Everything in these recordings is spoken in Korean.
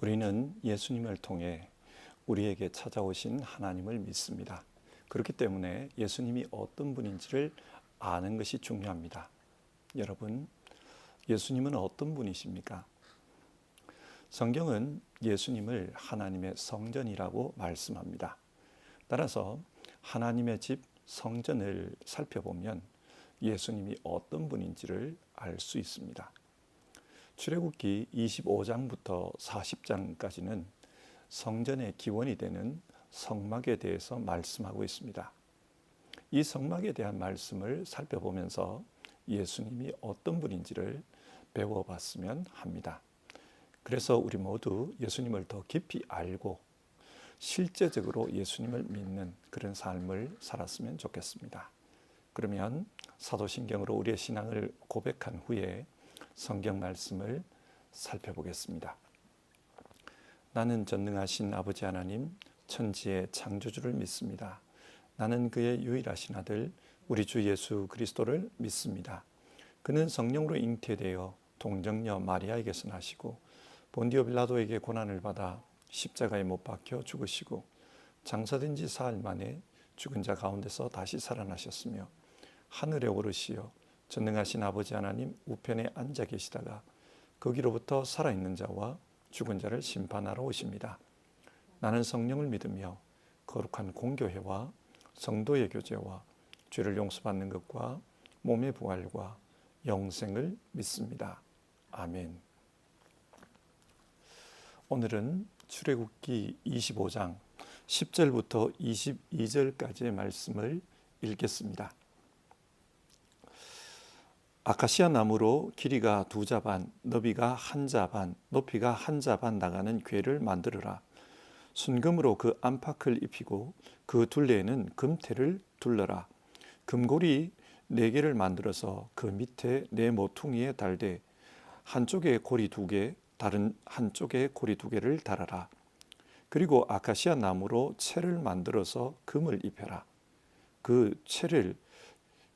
우리는 예수님을 통해 우리에게 찾아오신 하나님을 믿습니다. 그렇기 때문에 예수님이 어떤 분인지를 아는 것이 중요합니다. 여러분, 예수님은 어떤 분이십니까? 성경은 예수님을 하나님의 성전이라고 말씀합니다. 따라서 하나님의 집 성전을 살펴보면 예수님이 어떤 분인지를 알 수 있습니다. 출애굽기 25장부터 40장까지는 성전의 기원이 되는 성막에 대해서 말씀하고 있습니다. 이 성막에 대한 말씀을 살펴보면서 예수님이 어떤 분인지를 배워봤으면 합니다. 그래서 우리 모두 예수님을 더 깊이 알고 실제적으로 예수님을 믿는 그런 삶을 살았으면 좋겠습니다. 그러면 사도신경으로 우리의 신앙을 고백한 후에 성경 말씀을 살펴보겠습니다. 나는 전능하신 아버지 하나님, 천지의 창조주를 믿습니다. 나는 그의 유일하신 아들, 우리 주 예수 그리스도를 믿습니다. 그는 성령으로 잉태되어 동정녀 마리아에게서 나시고 본디오 빌라도에게 고난을 받아 십자가에 못 박혀 죽으시고 장사된 지 사흘 만에 죽은 자 가운데서 다시 살아나셨으며 하늘에 오르시어 전능하신 아버지 하나님 우편에 앉아 계시다가 거기로부터 살아있는 자와 죽은 자를 심판하러 오십니다. 나는 성령을 믿으며 거룩한 공교회와 성도의 교제와 죄를 용서받는 것과 몸의 부활과 영생을 믿습니다. 아멘. 오늘은 출애굽기 25장 10절부터 22절까지의 말씀을 읽겠습니다. 아카시아 나무로 길이가 2자반, 너비가 1자반, 높이가 1자반 나가는 궤를 만들어라. 순금으로 그 안팎을 입히고 그 둘레에는 금테를 둘러라. 금고리 4개를 만들어서 그 밑에 네 모퉁이에 달되 한쪽에 고리 2개, 다른 한쪽에 고리 2개를 달아라. 그리고 아카시아 나무로 채를 만들어서 금을 입혀라. 그 채를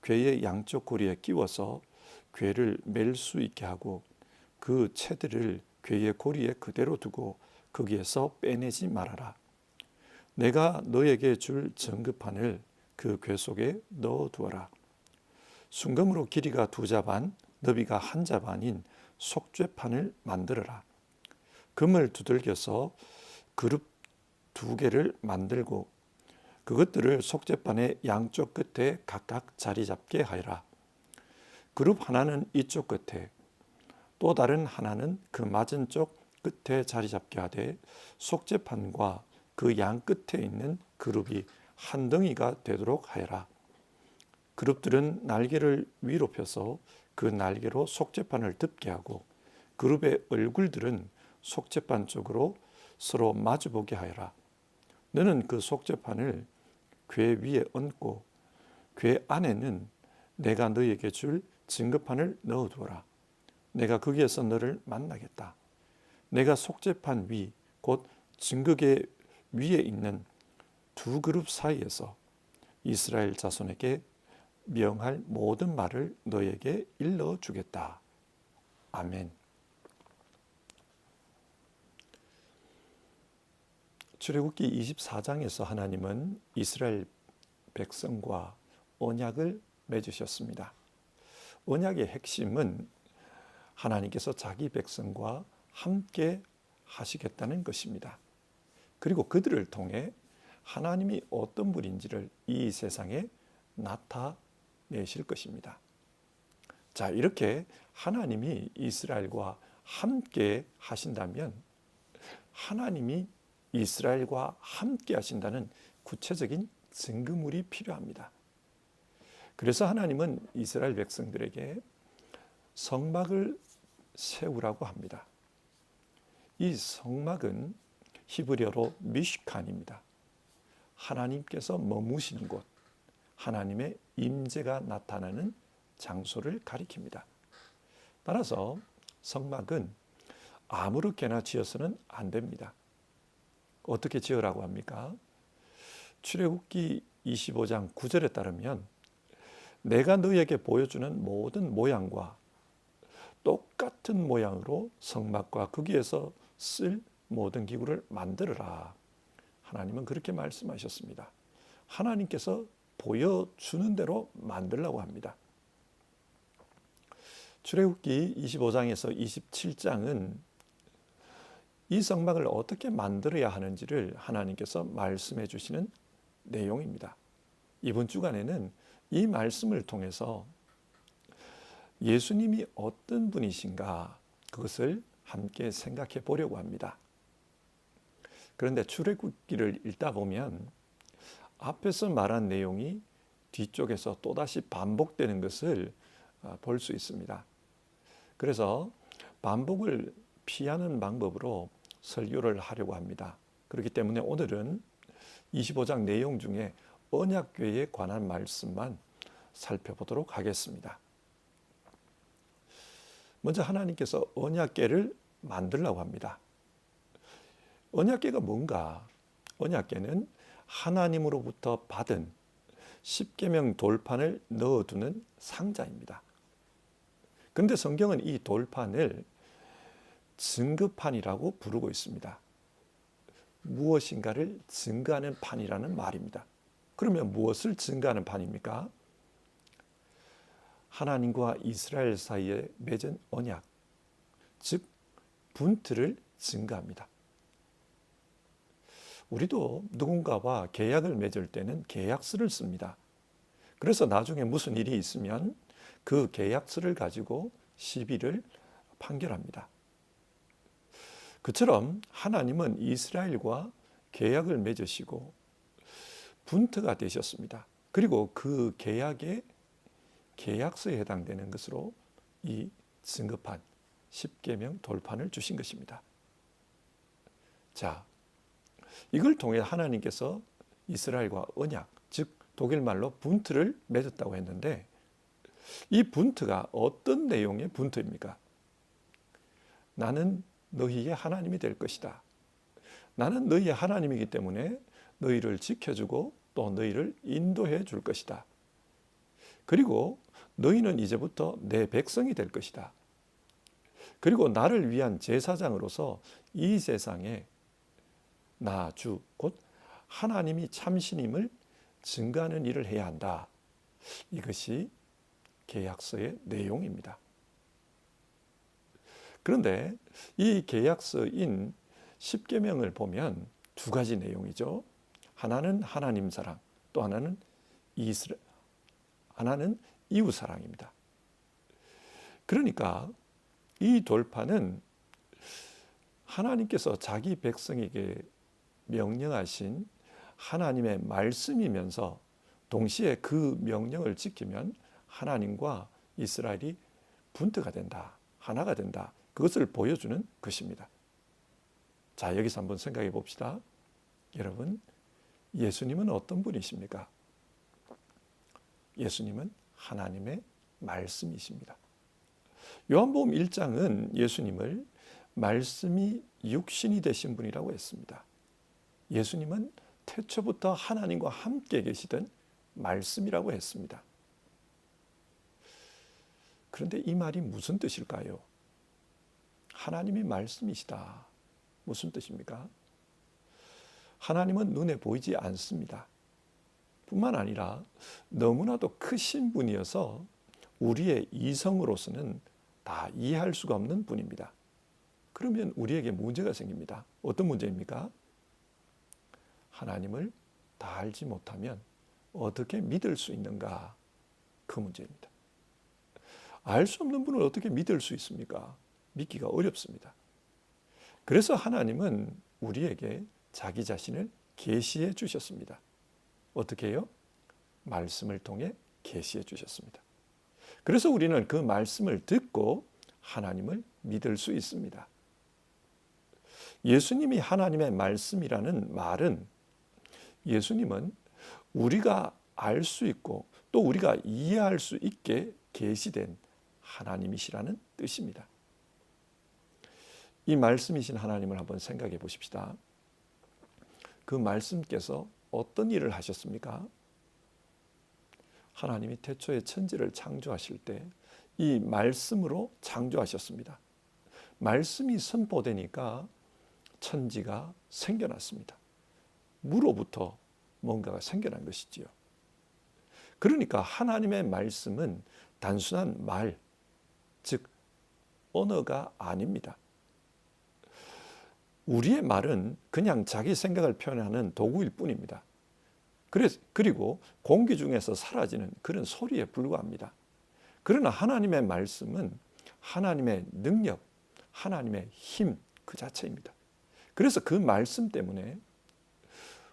궤의 양쪽 고리에 끼워서 궤를 맬 수 있게 하고 그 채들을 궤의 고리에 그대로 두고 거기에서 빼내지 말아라. 내가 너에게 줄 정금판을 그 궤 속에 넣어두어라. 순금으로 길이가 2자반, 너비가 1자반인 속죄판을 만들어라. 금을 두들겨서 그룹 2개를 만들고 그것들을 속죄판의 양쪽 끝에 각각 자리 잡게 하여라. 그룹 하나는 이쪽 끝에, 또 다른 하나는 그 맞은쪽 끝에 자리 잡게 하되 속죄판과 그 양 끝에 있는 그룹이 한 덩이가 되도록 하여라. 그룹들은 날개를 위로 펴서 그 날개로 속죄판을 덮게 하고 그룹의 얼굴들은 속죄판 쪽으로 서로 마주보게 하여라. 너는 그 속죄판을 궤 위에 얹고 궤 안에는 내가 너에게 줄 증거판을 넣어두어라. 내가 거기에서 너를 만나겠다. 내가 속죄판 위, 곧 증거궤 위에 있는 2 그룹 사이에서 이스라엘 자손에게 명할 모든 말을 너에게 일러주겠다. 아멘. 출애굽기 24장에서 하나님은 이스라엘 백성과 언약을 맺으셨습니다. 언약의 핵심은 하나님께서 자기 백성과 함께 하시겠다는 것입니다. 그리고 그들을 통해 하나님이 어떤 분인지를 이 세상에 나타내실 것입니다. 자, 이렇게 하나님이 이스라엘과 함께 하신다면 하나님이 이스라엘과 함께 하신다는 구체적인 증거물이 필요합니다. 그래서 하나님은 이스라엘 백성들에게 성막을 세우라고 합니다. 이 성막은 히브리어로 미슈칸입니다. 하나님께서 머무시는 곳, 하나님의 임재가 나타나는 장소를 가리킵니다. 따라서 성막은 아무렇게나 지어서는 안 됩니다. 어떻게 지으라고 합니까? 출애굽기 25장 9절에 따르면 내가 너에게 보여주는 모든 모양과 똑같은 모양으로 성막과 거기에서 쓸 모든 기구를 만들어라. 하나님은 그렇게 말씀하셨습니다. 하나님께서 보여주는 대로 만들라고 합니다. 출애굽기 25장에서 27장은 이 성막을 어떻게 만들어야 하는지를 하나님께서 말씀해 주시는 내용입니다. 이번 주간에는 이 말씀을 통해서 예수님이 어떤 분이신가 그것을 함께 생각해 보려고 합니다. 그런데 출애굽기를 읽다 보면 앞에서 말한 내용이 뒤쪽에서 또다시 반복되는 것을 볼 수 있습니다. 그래서 반복을 피하는 방법으로 설교를 하려고 합니다. 그렇기 때문에 오늘은 25장 내용 중에 언약궤에 관한 말씀만 살펴보도록 하겠습니다. 먼저 하나님께서 언약궤를 만들라고 합니다. 언약궤가 뭔가? 언약궤는 하나님으로부터 받은 십계명 돌판을 넣어두는 상자입니다. 그런데 성경은 이 돌판을 증거판이라고 부르고 있습니다. 무엇인가를 증거하는 판이라는 말입니다. 그러면 무엇을 증거하는 판입니까? 하나님과 이스라엘 사이에 맺은 언약, 즉 분트를 증거합니다. 우리도 누군가와 계약을 맺을 때는 계약서를 씁니다. 그래서 나중에 무슨 일이 있으면 그 계약서를 가지고 시비를 판결합니다. 그처럼 하나님은 이스라엘과 계약을 맺으시고 분트가 되셨습니다. 그리고 그 계약의 계약서에 해당되는 것으로 이 증거판, 십계명 돌판을 주신 것입니다. 자, 이걸 통해 하나님께서 이스라엘과 언약, 즉 독일말로 분트를 맺었다고 했는데 이 분트가 어떤 내용의 분트입니까? 나는 너희의 하나님이 될 것이다. 나는 너희의 하나님이기 때문에 너희를 지켜주고 또 너희를 인도해 줄 것이다. 그리고 너희는 이제부터 내 백성이 될 것이다. 그리고 나를 위한 제사장으로서 이 세상에 나 주 곧 하나님이 참신임을 증거하는 일을 해야 한다. 이것이 계약서의 내용입니다. 그런데 이 계약서인 십계명을 보면 두 가지 내용이죠. 하나는 하나님 사랑, 또 하나는 이웃 사랑입니다. 그러니까 이 돌판은 하나님께서 자기 백성에게 명령하신 하나님의 말씀이면서 동시에 그 명령을 지키면 하나님과 이스라엘이 분트가 된다, 하나가 된다. 그것을 보여주는 것입니다. 자, 여기서 한번 생각해 봅시다. 여러분, 예수님은 어떤 분이십니까? 예수님은 하나님의 말씀이십니다. 요한복음 1장은 예수님을 말씀이 육신이 되신 분이라고 했습니다. 예수님은 태초부터 하나님과 함께 계시던 말씀이라고 했습니다. 그런데 이 말이 무슨 뜻일까요? 하나님이 말씀이시다. 무슨 뜻입니까? 하나님은 눈에 보이지 않습니다. 뿐만 아니라 너무나도 크신 분이어서 우리의 이성으로서는 다 이해할 수가 없는 분입니다. 그러면 우리에게 문제가 생깁니다. 어떤 문제입니까? 하나님을 다 알지 못하면 어떻게 믿을 수 있는가? 그 문제입니다. 알 수 없는 분을 어떻게 믿을 수 있습니까? 믿기가 어렵습니다. 그래서 하나님은 우리에게 자기 자신을 계시해 주셨습니다. 어떻게 해요? 말씀을 통해 계시해 주셨습니다. 그래서 우리는 그 말씀을 듣고 하나님을 믿을 수 있습니다. 예수님이 하나님의 말씀이라는 말은 예수님은 우리가 알 수 있고 또 우리가 이해할 수 있게 계시된 하나님이시라는 뜻입니다. 이 말씀이신 하나님을 한번 생각해 보십시다. 그 말씀께서 어떤 일을 하셨습니까? 하나님이 태초에 천지를 창조하실 때 이 말씀으로 창조하셨습니다. 말씀이 선포되니까 천지가 생겨났습니다. 무로부터 뭔가가 생겨난 것이지요. 그러니까 하나님의 말씀은 단순한 말, 즉 언어가 아닙니다. 우리의 말은 그냥 자기 생각을 표현하는 도구일 뿐입니다. 그리고 공기 중에서 사라지는 그런 소리에 불과합니다. 그러나 하나님의 말씀은 하나님의 능력, 하나님의 힘 그 자체입니다. 그래서 그 말씀 때문에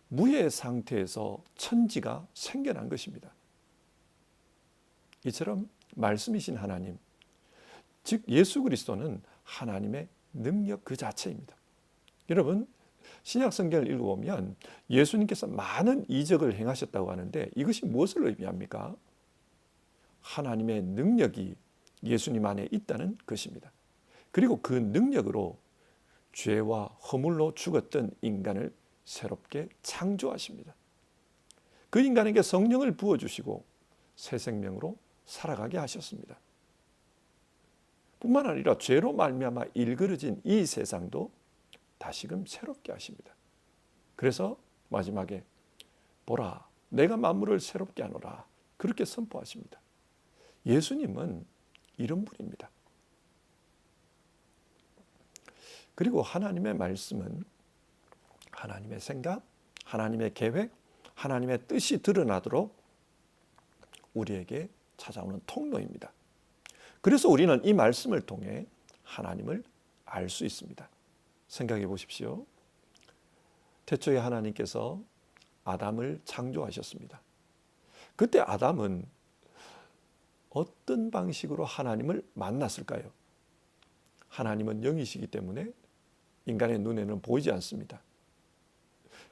무의 상태에서 천지가 생겨난 것입니다. 이처럼 말씀이신 하나님, 즉 예수 그리스도는 하나님의 능력 그 자체입니다. 여러분, 신약 성경을 읽어보면 예수님께서 많은 이적을 행하셨다고 하는데 이것이 무엇을 의미합니까? 하나님의 능력이 예수님 안에 있다는 것입니다. 그리고 그 능력으로 죄와 허물로 죽었던 인간을 새롭게 창조하십니다. 그 인간에게 성령을 부어주시고 새 생명으로 살아가게 하셨습니다. 뿐만 아니라 죄로 말미암아 일그러진 이 세상도 다시금 새롭게 하십니다. 그래서 마지막에 보라, 내가 만물을 새롭게 하노라 그렇게 선포하십니다. 예수님은 이런 분입니다. 그리고 하나님의 말씀은 하나님의 생각, 하나님의 계획, 하나님의 뜻이 드러나도록 우리에게 찾아오는 통로입니다. 그래서 우리는 이 말씀을 통해 하나님을 알 수 있습니다. 생각해 보십시오. 태초에 하나님께서 아담을 창조하셨습니다. 그때 아담은 어떤 방식으로 하나님을 만났을까요? 하나님은 영이시기 때문에 인간의 눈에는 보이지 않습니다.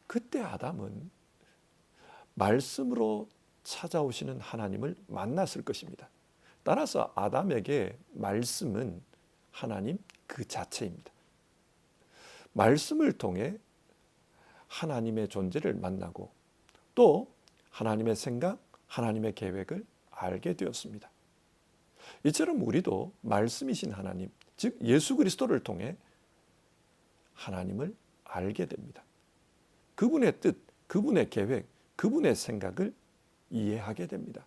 그때 아담은 말씀으로 찾아오시는 하나님을 만났을 것입니다. 따라서 아담에게 말씀은 하나님 그 자체입니다. 말씀을 통해 하나님의 존재를 만나고 또 하나님의 생각, 하나님의 계획을 알게 되었습니다. 이처럼 우리도 말씀이신 하나님, 즉 예수 그리스도를 통해 하나님을 알게 됩니다. 그분의 뜻, 그분의 계획, 그분의 생각을 이해하게 됩니다.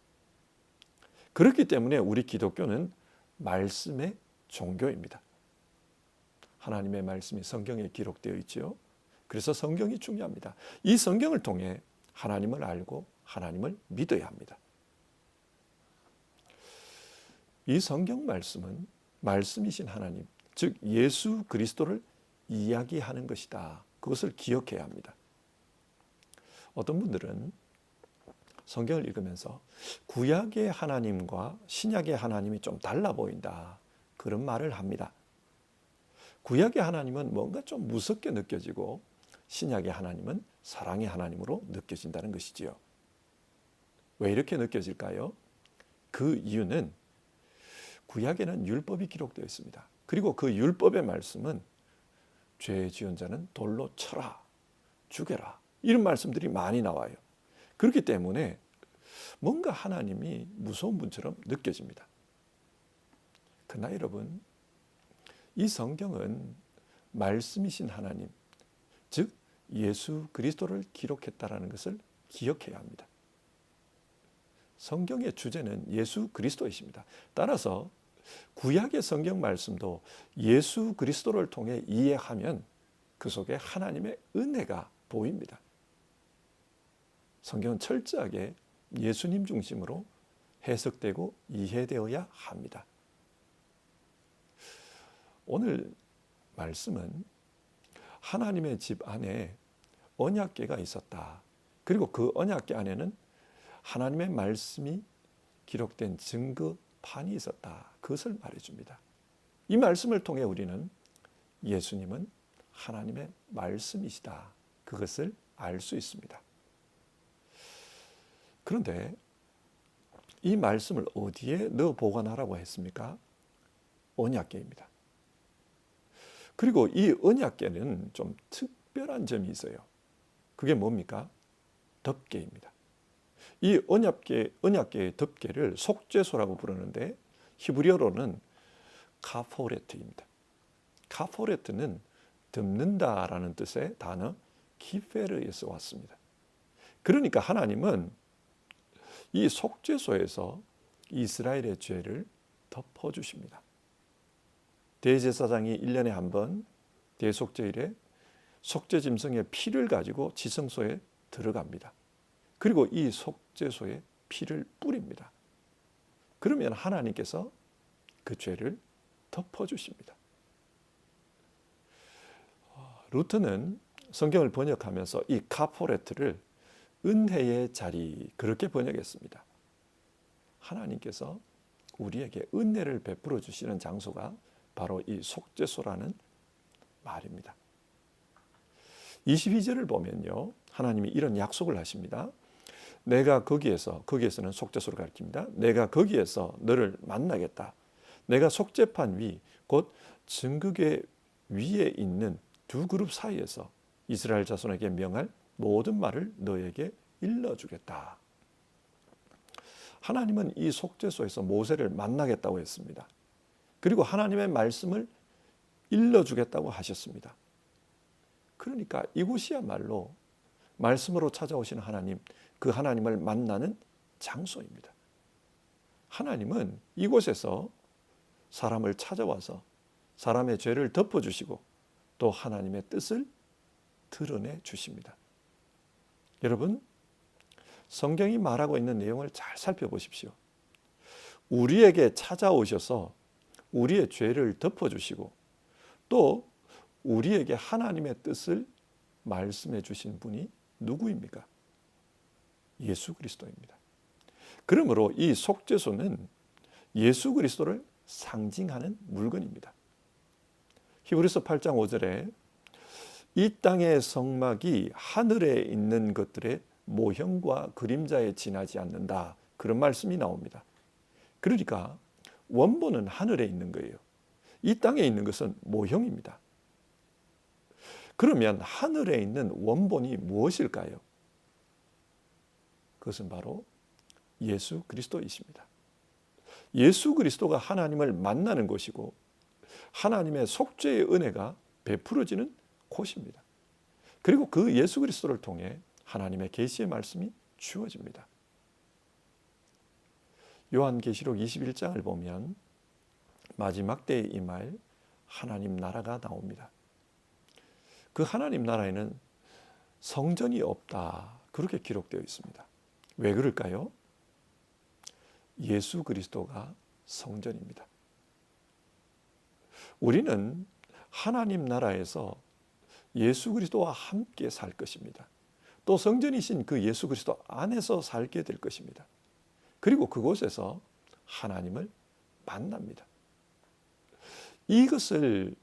그렇기 때문에 우리 기독교는 말씀의 종교입니다. 하나님의 말씀이 성경에 기록되어 있죠. 그래서 성경이 중요합니다. 이 성경을 통해 하나님을 알고 하나님을 믿어야 합니다. 이 성경 말씀은 말씀이신 하나님, 즉 예수 그리스도를 이야기하는 것이다. 그것을 기억해야 합니다. 어떤 분들은 성경을 읽으면서 구약의 하나님과 신약의 하나님이 좀 달라 보인다. 그런 말을 합니다. 구약의 하나님은 뭔가 좀 무섭게 느껴지고 신약의 하나님은 사랑의 하나님으로 느껴진다는 것이지요. 왜 이렇게 느껴질까요? 그 이유는 구약에는 율법이 기록되어 있습니다. 그리고 그 율법의 말씀은 죄 지은 자는 돌로 쳐라, 죽여라 이런 말씀들이 많이 나와요. 그렇기 때문에 뭔가 하나님이 무서운 분처럼 느껴집니다. 그러나 여러분, 이 성경은 말씀이신 하나님, 즉 예수 그리스도를 기록했다라는 것을 기억해야 합니다. 성경의 주제는 예수 그리스도이십니다. 따라서 구약의 성경 말씀도 예수 그리스도를 통해 이해하면 그 속에 하나님의 은혜가 보입니다. 성경은 철저하게 예수님 중심으로 해석되고 이해되어야 합니다. 오늘 말씀은 하나님의 집 안에 언약궤가 있었다. 그리고 그 언약궤 안에는 하나님의 말씀이 기록된 증거판이 있었다. 그것을 말해줍니다. 이 말씀을 통해 우리는 예수님은 하나님의 말씀이시다. 그것을 알 수 있습니다. 그런데 이 말씀을 어디에 넣어 보관하라고 했습니까? 언약궤입니다. 그리고 이 언약궤는 좀 특별한 점이 있어요. 그게 뭡니까? 덮개입니다. 이 언약궤의 덮개를 속죄소라고 부르는데 히브리어로는 카포레트입니다. 카포레트는 덮는다라는 뜻의 단어 키페르에서 왔습니다. 그러니까 하나님은 이 속죄소에서 이스라엘의 죄를 덮어주십니다. 대제사장이 1년에 한 번 대속죄일에 속죄짐승의 피를 가지고 지성소에 들어갑니다. 그리고 이 속죄소에 피를 뿌립니다. 그러면 하나님께서 그 죄를 덮어주십니다. 루터는 성경을 번역하면서 이 카포레트를 은혜의 자리 그렇게 번역했습니다. 하나님께서 우리에게 은혜를 베풀어 주시는 장소가 바로 이 속죄소라는 말입니다. 22절을 보면요, 하나님이 이런 약속을 하십니다. 내가 거기에서는 속죄소를 가리킵니다. 내가 거기에서 너를 만나겠다. 내가 속죄판 위, 곧 증거궤 위에 있는 두 그룹 사이에서 이스라엘 자손에게 명할 모든 말을 너에게 일러주겠다. 하나님은 이 속죄소에서 모세를 만나겠다고 했습니다. 그리고 하나님의 말씀을 일러주겠다고 하셨습니다. 그러니까 이곳이야말로 말씀으로 찾아오시는 하나님, 그 하나님을 만나는 장소입니다. 하나님은 이곳에서 사람을 찾아와서 사람의 죄를 덮어주시고 또 하나님의 뜻을 드러내 주십니다. 여러분, 성경이 말하고 있는 내용을 잘 살펴보십시오. 우리에게 찾아오셔서 우리의 죄를 덮어주시고 또 우리에게 하나님의 뜻을 말씀해 주신 분이 누구입니까? 예수 그리스도입니다. 그러므로 이 속죄소는 예수 그리스도를 상징하는 물건입니다. 히브리서 8장 5절에 이 땅의 성막이 하늘에 있는 것들의 모형과 그림자에 지나지 않는다, 그런 말씀이 나옵니다. 그러니까 원본은 하늘에 있는 거예요. 이 땅에 있는 것은 모형입니다. 그러면 하늘에 있는 원본이 무엇일까요? 그것은 바로 예수 그리스도이십니다. 예수 그리스도가 하나님을 만나는 곳이고 하나님의 속죄의 은혜가 베풀어지는 곳입니다. 그리고 그 예수 그리스도를 통해 하나님의 계시의 말씀이 주어집니다. 요한계시록 21장을 보면 마지막 때에 임할 하나님 나라가 나옵니다. 그 하나님 나라에는 성전이 없다, 그렇게 기록되어 있습니다. 왜 그럴까요? 예수 그리스도가 성전입니다. 우리는 하나님 나라에서 예수 그리스도와 함께 살 것입니다. 또 성전이신 그 예수 그리스도 안에서 살게 될 것입니다. 그리고 그곳에서 하나님을 만납니다. 이것을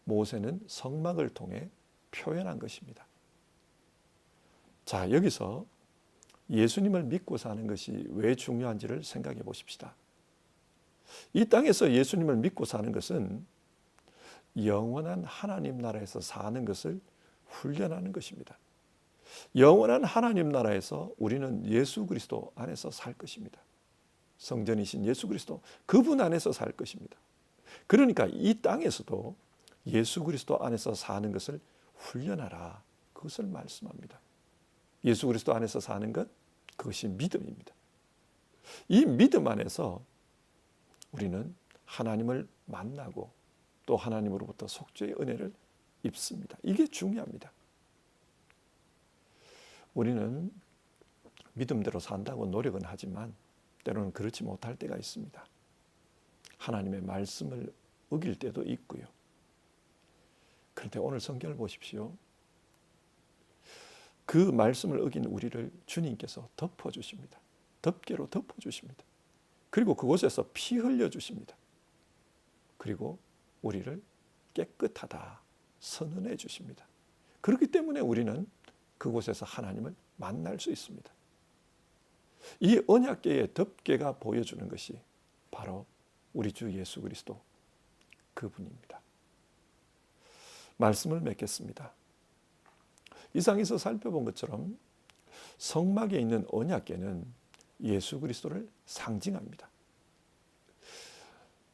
모세는 성막을 통해 표현한 것입니다. 자, 여기서 예수님을 믿고 사는 것이 왜 중요한지를 생각해 보십시다. 이 땅에서 예수님을 믿고 사는 것은 영원한 하나님 나라에서 사는 것을 훈련하는 것입니다. 영원한 하나님 나라에서 우리는 예수 그리스도 안에서 살 것입니다. 성전이신 예수 그리스도, 그분 안에서 살 것입니다. 그러니까 이 땅에서도 예수 그리스도 안에서 사는 것을 훈련하라, 그것을 말씀합니다. 예수 그리스도 안에서 사는 것, 그것이 믿음입니다. 이 믿음 안에서 우리는 하나님을 만나고 또 하나님으로부터 속죄의 은혜를 입습니다. 이게 중요합니다. 우리는 믿음대로 산다고 노력은 하지만 때로는 그렇지 못할 때가 있습니다. 하나님의 말씀을 어길 때도 있고요. 그런데 오늘 성경을 보십시오. 그 말씀을 어긴 우리를 주님께서 덮어주십니다. 덮개로 덮어주십니다. 그리고 그곳에서 피 흘려주십니다. 그리고 우리를 깨끗하다 선언해 주십니다. 그렇기 때문에 우리는 그곳에서 하나님을 만날 수 있습니다. 이 언약궤의 덮개가 보여주는 것이 바로 우리 주 예수 그리스도 그분입니다. 말씀을 맺겠습니다. 이상에서 살펴본 것처럼 성막에 있는 언약궤는 예수 그리스도를 상징합니다.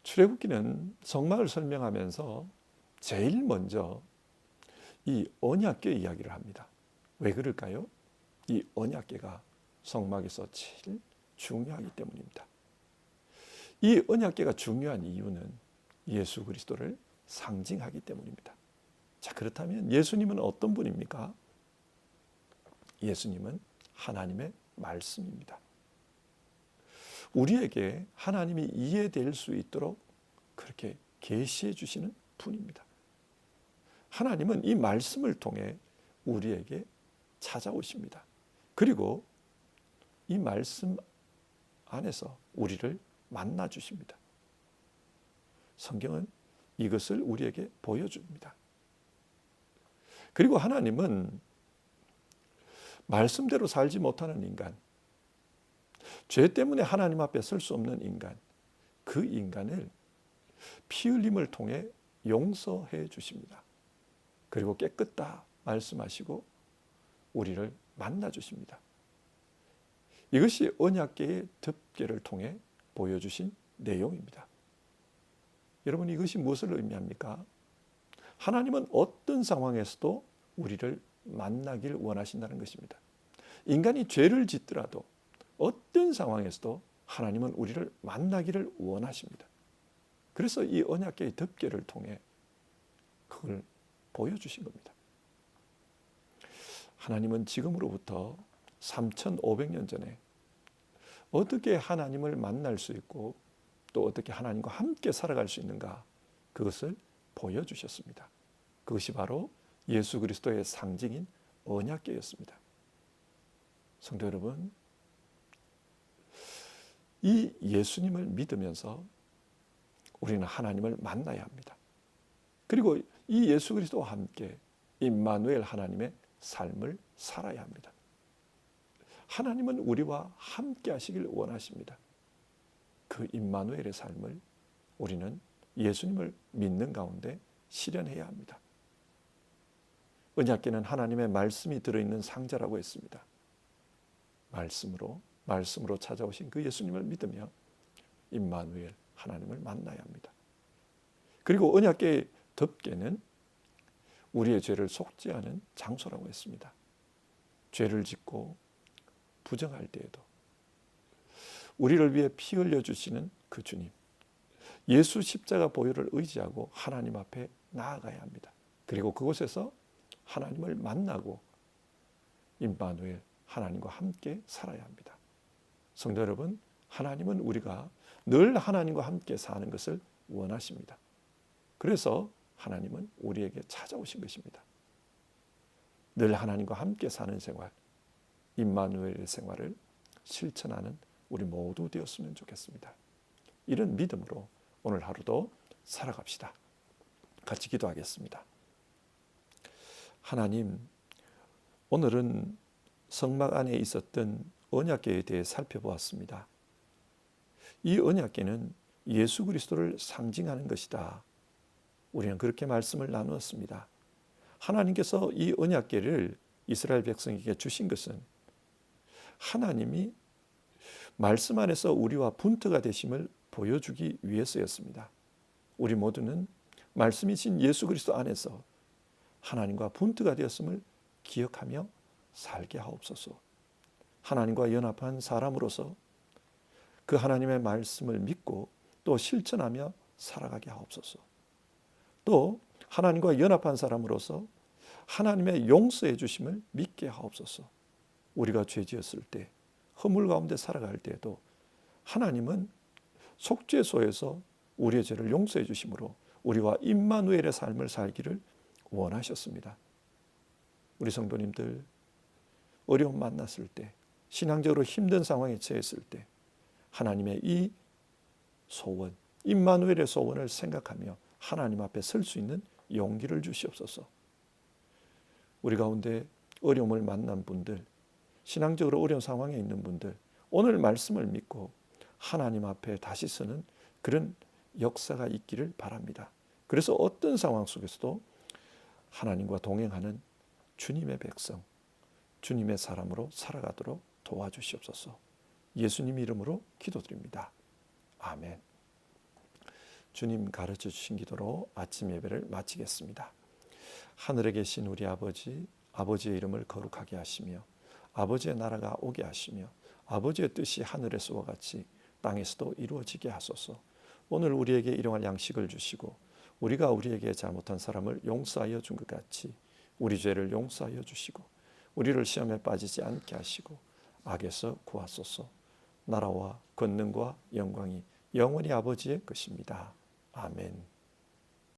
출애굽기는 성막을 설명하면서 제일 먼저 이 언약궤 이야기를 합니다. 왜 그럴까요? 이 언약궤가 성막에서 제일 중요하기 때문입니다. 이 언약궤가 중요한 이유는 예수 그리스도를 상징하기 때문입니다. 자, 그렇다면 예수님은 어떤 분입니까? 예수님은 하나님의 말씀입니다. 우리에게 하나님이 이해될 수 있도록 그렇게 계시해 주시는 분입니다. 하나님은 이 말씀을 통해 우리에게 찾아오십니다. 그리고 이 말씀 안에서 우리를 만나 주십니다. 성경은 이것을 우리에게 보여줍니다. 그리고 하나님은 말씀대로 살지 못하는 인간, 죄 때문에 하나님 앞에 설 수 없는 인간, 그 인간을 피 흘림을 통해 용서해 주십니다. 그리고 깨끗다 말씀하시고 우리를 만나 주십니다. 이것이 언약궤의 덮개를 통해 보여주신 내용입니다. 여러분, 이것이 무엇을 의미합니까? 하나님은 어떤 상황에서도 우리를 만나길 원하신다는 것입니다. 인간이 죄를 짓더라도 어떤 상황에서도 하나님은 우리를 만나기를 원하십니다. 그래서 이 언약궤의 덮개를 통해 그걸 보여주신 겁니다. 하나님은 지금으로부터 3,500년 전에 어떻게 하나님을 만날 수 있고 또 어떻게 하나님과 함께 살아갈 수 있는가, 그것을 보여주셨습니다. 그것이 바로 예수 그리스도의 상징인 언약궤였습니다. 성도 여러분, 이 예수님을 믿으면서 우리는 하나님을 만나야 합니다. 그리고 이 예수 그리스도와 함께 임마누엘 하나님의 삶을 살아야 합니다. 하나님은 우리와 함께 하시길 원하십니다. 그 임마누엘의 삶을 우리는 예수님을 믿는 가운데 실현해야 합니다. 언약궤는 하나님의 말씀이 들어있는 상자라고 했습니다. 말씀으로 찾아오신 그 예수님을 믿으며 임마누엘 하나님을 만나야 합니다. 그리고 언약궤의 덮개는 우리의 죄를 속죄하는 장소라고 했습니다. 죄를 짓고 부정할 때에도 우리를 위해 피 흘려주시는 그 주님, 예수 십자가 보혈을 의지하고 하나님 앞에 나아가야 합니다. 그리고 그곳에서 하나님을 만나고 임마누엘 하나님과 함께 살아야 합니다. 성도 여러분, 하나님은 우리가 늘 하나님과 함께 사는 것을 원하십니다. 그래서 하나님은 우리에게 찾아오신 것입니다. 늘 하나님과 함께 사는 생활, 임마누엘의 생활을 실천하는 우리 모두 되었으면 좋겠습니다. 이런 믿음으로 오늘 하루도 살아갑시다. 같이 기도하겠습니다. 하나님, 오늘은 성막 안에 있었던 언약궤에 대해 살펴보았습니다. 이 언약궤는 예수 그리스도를 상징하는 것이다. 우리는 그렇게 말씀을 나누었습니다. 하나님께서 이 언약궤를 이스라엘 백성에게 주신 것은 하나님이 말씀 안에서 우리와 분터가 되심을 보여주기 위해서였습니다. 우리 모두는 말씀이신 예수 그리스도 안에서 하나님과 분터가 되었음을 기억하며 살게 하옵소서. 하나님과 연합한 사람으로서 그 하나님의 말씀을 믿고 또 실천하며 살아가게 하옵소서. 또 하나님과 연합한 사람으로서 하나님의 용서해 주심을 믿게 하옵소서. 우리가 죄지었을 때, 허물 가운데 살아갈 때에도 하나님은 속죄소에서 우리의 죄를 용서해 주심으로 우리와 임마누엘의 삶을 살기를 원하셨습니다. 우리 성도님들, 어려움 만났을 때, 신앙적으로 힘든 상황에 처했을 때 하나님의 이 소원, 임마누엘의 소원을 생각하며 하나님 앞에 설 수 있는 용기를 주시옵소서. 우리 가운데 어려움을 만난 분들, 신앙적으로 어려운 상황에 있는 분들, 오늘 말씀을 믿고 하나님 앞에 다시 서는 그런 역사가 있기를 바랍니다. 그래서 어떤 상황 속에서도 하나님과 동행하는 주님의 백성, 주님의 사람으로 살아가도록 도와주시옵소서. 예수님 이름으로 기도드립니다. 아멘. 주님 가르쳐 주신 기도로 아침 예배를 마치겠습니다. 하늘에 계신 우리 아버지, 아버지의 이름을 거룩하게 하시며 아버지의 나라가 오게 하시며 아버지의 뜻이 하늘에서와 같이 땅에서도 이루어지게 하소서. 오늘 우리에게 일용할 양식을 주시고 우리가 우리에게 잘못한 사람을 용서하여 준 것 같이 우리 죄를 용서하여 주시고 우리를 시험에 빠지지 않게 하시고 악에서 구하소서. 나라와 권능과 영광이 영원히 아버지의 것입니다. 아멘.